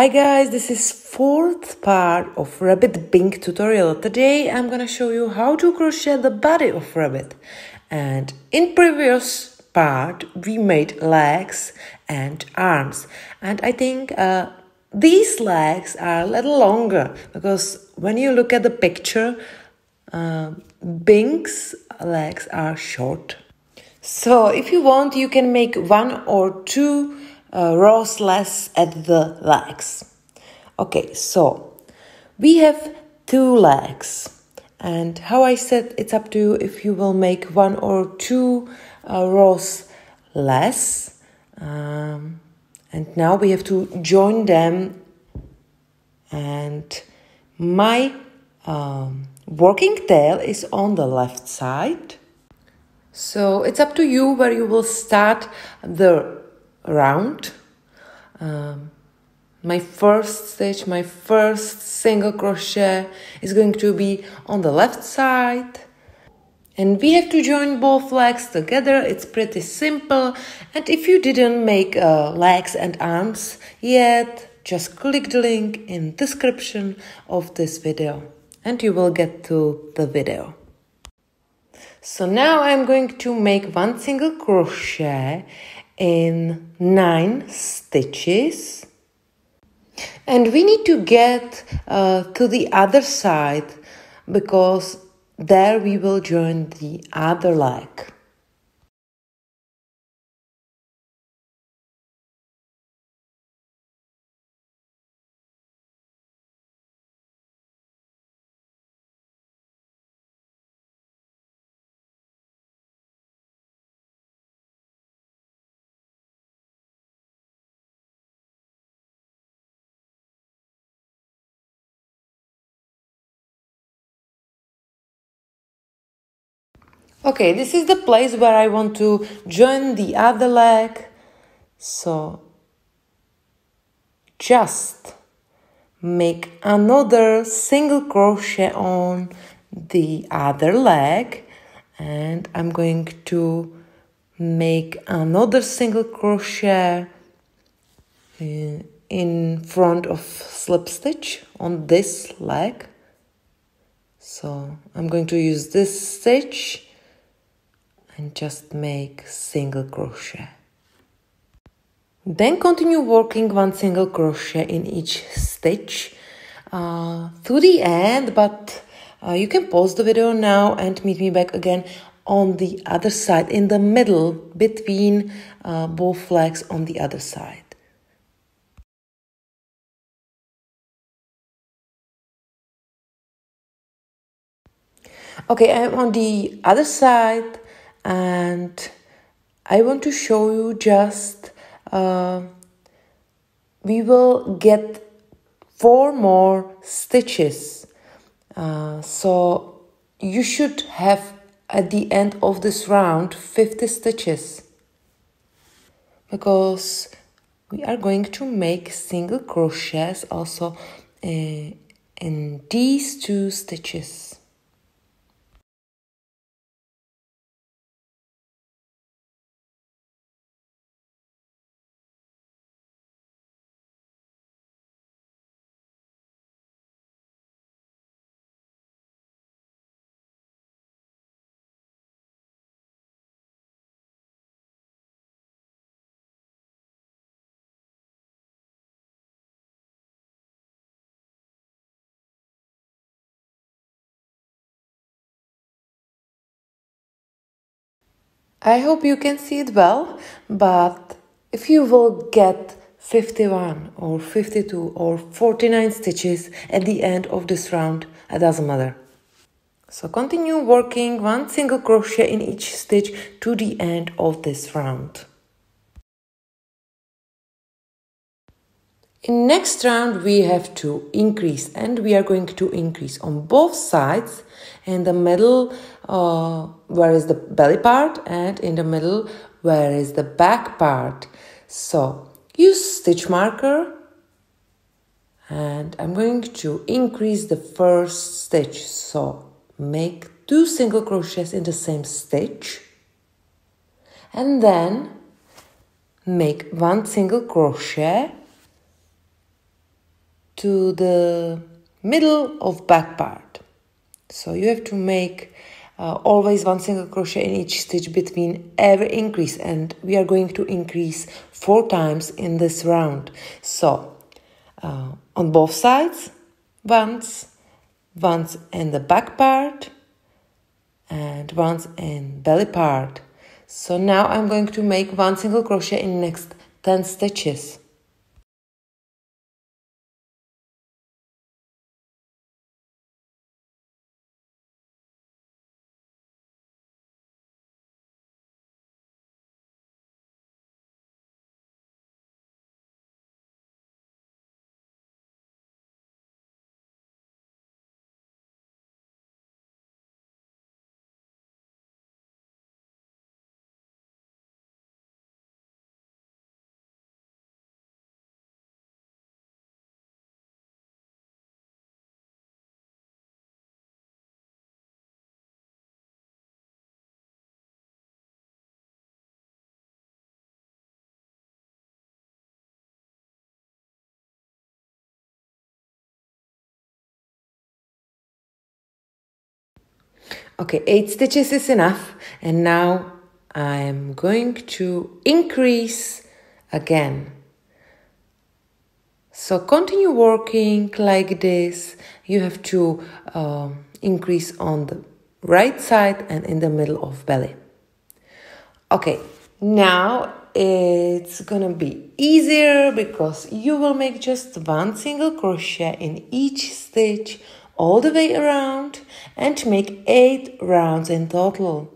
Hi guys, this is fourth part of rabbit bink tutorial. Today I'm gonna show you how to crochet the body of rabbit. And in previous part we made legs and arms. And I think these legs are a little longer because when you look at the picture, Bink's legs are short. So if you want, you can make one or two rows less at the legs. Okay, so we have two legs, and how I said, it's up to you if you will make one or two rows less. And now we have to join them, and my working tail is on the left side. So it's up to you where you will start the round. My first stitch, my first single crochet is going to be on the left side. And we have to join both legs together. It's pretty simple. And if you didn't make legs and arms yet, just click the link in the description of this video and you will get to the video. So now I'm going to make one single crochet in 9 stitches, and we need to get to the other side because there we will join the other leg. Okay, this is the place where I want to join the other leg. So just make another single crochet on the other leg, and I'm going to make another single crochet in front of slip stitch on this leg. So I'm going to use this stitch and just make single crochet. Then continue working one single crochet in each stitch to the end, but you can pause the video now and meet me back again on the other side, in the middle between both legs on the other side. Okay, I'm on the other side and I want to show you just we will get 4 more stitches. So you should have at the end of this round 50 stitches, because we are going to make single crochets also in these 2 stitches. I hope you can see it well, but if you will get 51 or 52 or 49 stitches at the end of this round, it doesn't matter. So continue working one single crochet in each stitch to the end of this round. In next round we have to increase, and we are going to increase on both sides, in the middle where is the belly part, and in the middle where is the back part. So use stitch marker, and I'm going to increase the first stitch. So make 2 single crochets in the same stitch and then make 1 single crochet to the middle of back part. So you have to make always one single crochet in each stitch between every increase, and we are going to increase 4 times in this round. So on both sides, once in the back part and once in belly part. So now I'm going to make one single crochet in next 10 stitches. Okay, 8 stitches is enough, and now I'm going to increase again. So continue working like this. You have to increase on the right side and in the middle of belly. Okay, now it's gonna be easier because you will make just one single crochet in each stitch all the way around and make 8 rounds in total.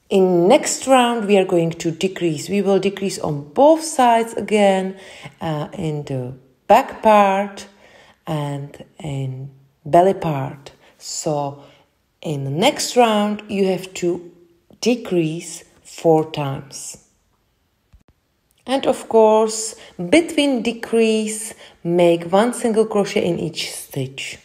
In next round, we are going to decrease. We will decrease on both sides again, in the back part and in belly part. So in the next round, you have to decrease 4 times. And of course, between decrease, make one single crochet in each stitch.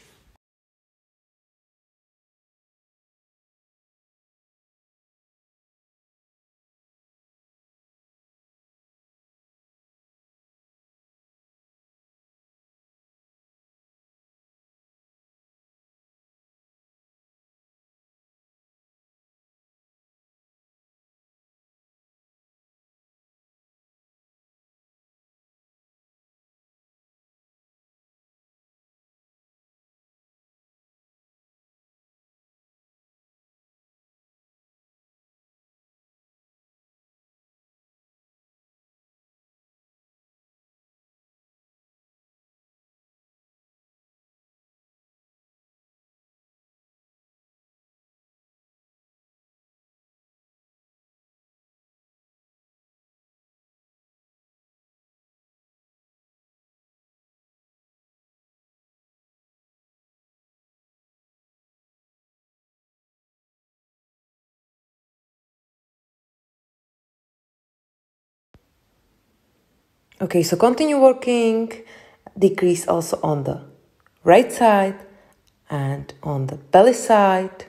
Okay, so continue working, decrease also on the right side and on the belly side,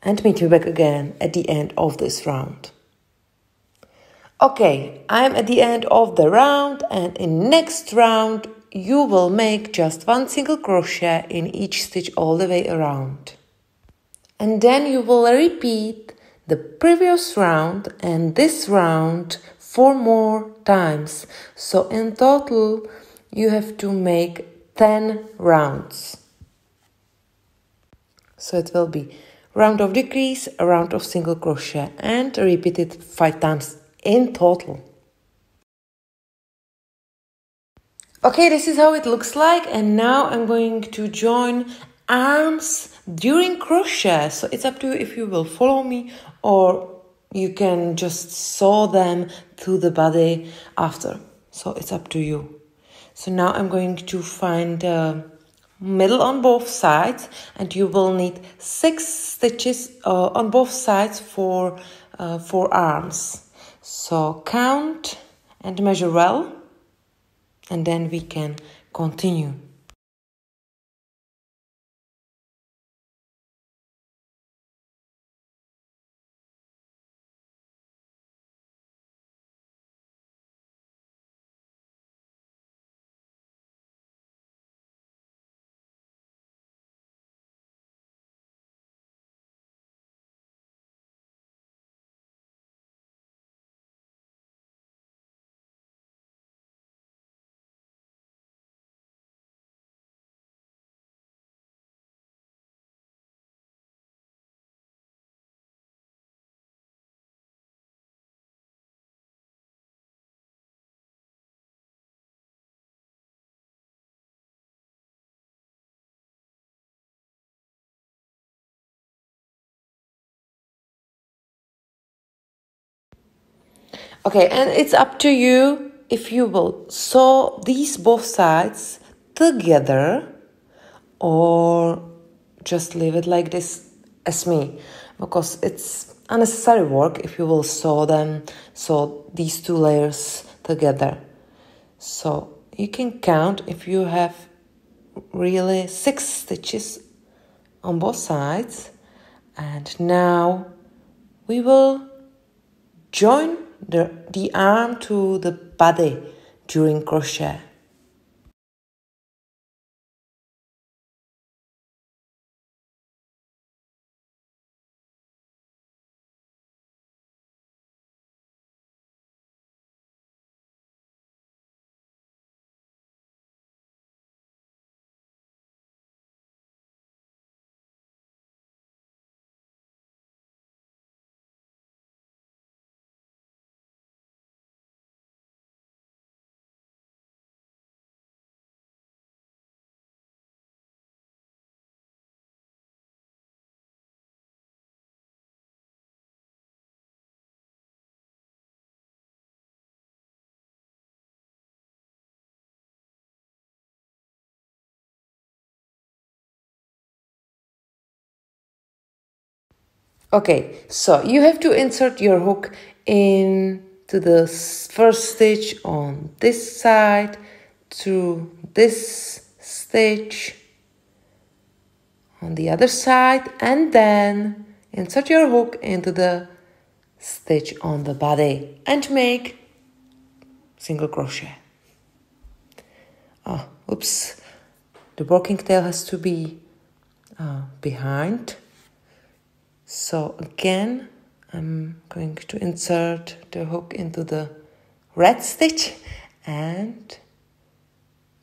and meet you back again at the end of this round. Okay, I'm at the end of the round, and in next round you will make just one single crochet in each stitch all the way around. And then you will repeat the previous round and this round 4 more times. So in total, you have to make 10 rounds. So it will be round of decrease, a round of single crochet, and repeat it 5 times in total. Okay, this is how it looks like, and now I'm going to join arms during crochet. So it's up to you if you will follow me, or you can just sew them to the body after. So it's up to you. So now I'm going to find middle on both sides, and you will need 6 stitches on both sides for arms. So count and measure well, and then we can continue. Okay, and it's up to you if you will sew these both sides together or just leave it like this as me, because it's unnecessary work if you will sew these 2 layers together. So you can count if you have really 6 stitches on both sides, and now we will join the arm to the body during crochet. Okay, so you have to insert your hook into the first stitch on this side, through this stitch on the other side, and then insert your hook into the stitch on the body and make single crochet. Oh, oops, the working tail has to be behind. So again, I'm going to insert the hook into the red stitch and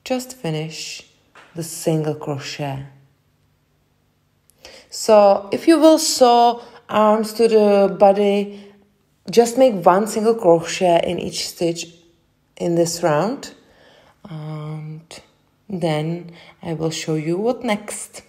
just finish the single crochet. So if you will sew arms to the body, just make 1 single crochet in each stitch in this round, and then I will show you what next.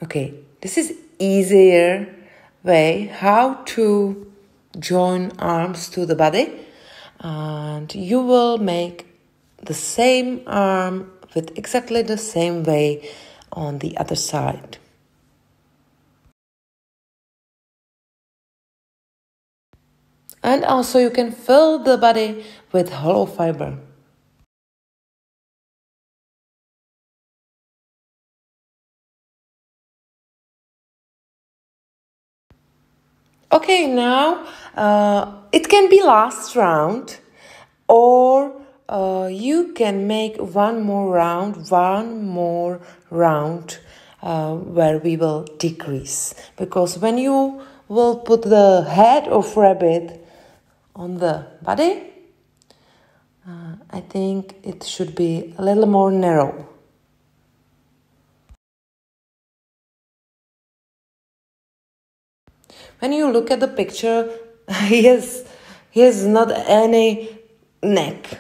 Okay, this is easier way how to join arms to the body, and you will make the same arm with exactly the same way on the other side. And also you can fill the body with hollow fiber. Okay, now it can be last round, or you can make one more round where we will decrease, because when you will put the head of rabbit on the body, I think it should be a little more narrow. When you look at the picture, he has not any neck.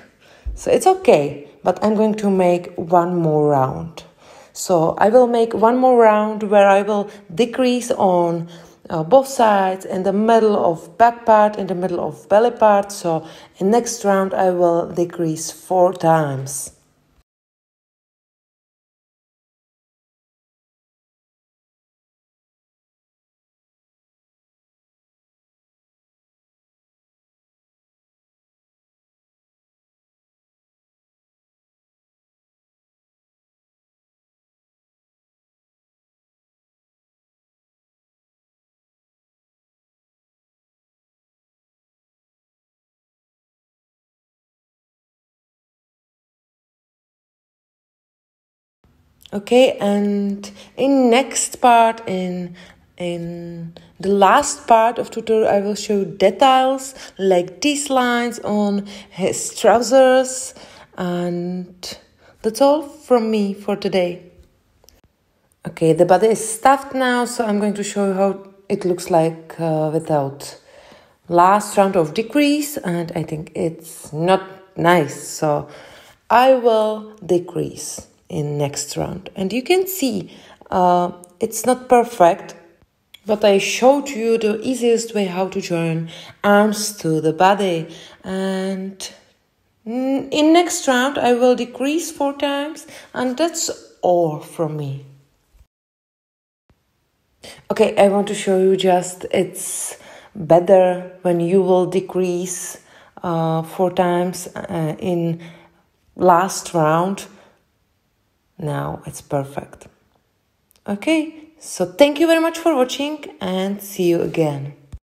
So it's okay, but I'm going to make one more round. So I will make one more round where I will decrease on both sides, in the middle of back part, in the middle of belly part. So in next round I will decrease 4 times. Okay, and in next part, in the last part of tutorial, I will show details like these lines on his trousers, and that's all from me for today. Okay, the body is stuffed now, so I'm going to show you how it looks like without last round of decrease, and I think it's not nice, so I will decrease in next round. And you can see it's not perfect, but I showed you the easiest way how to join arms to the body. And in next round I will decrease 4 times, and that's all from me. Okay, I want to show you just it's better when you will decrease 4 times in last round. Now it's perfect. Okay, so thank you very much for watching, and see you again.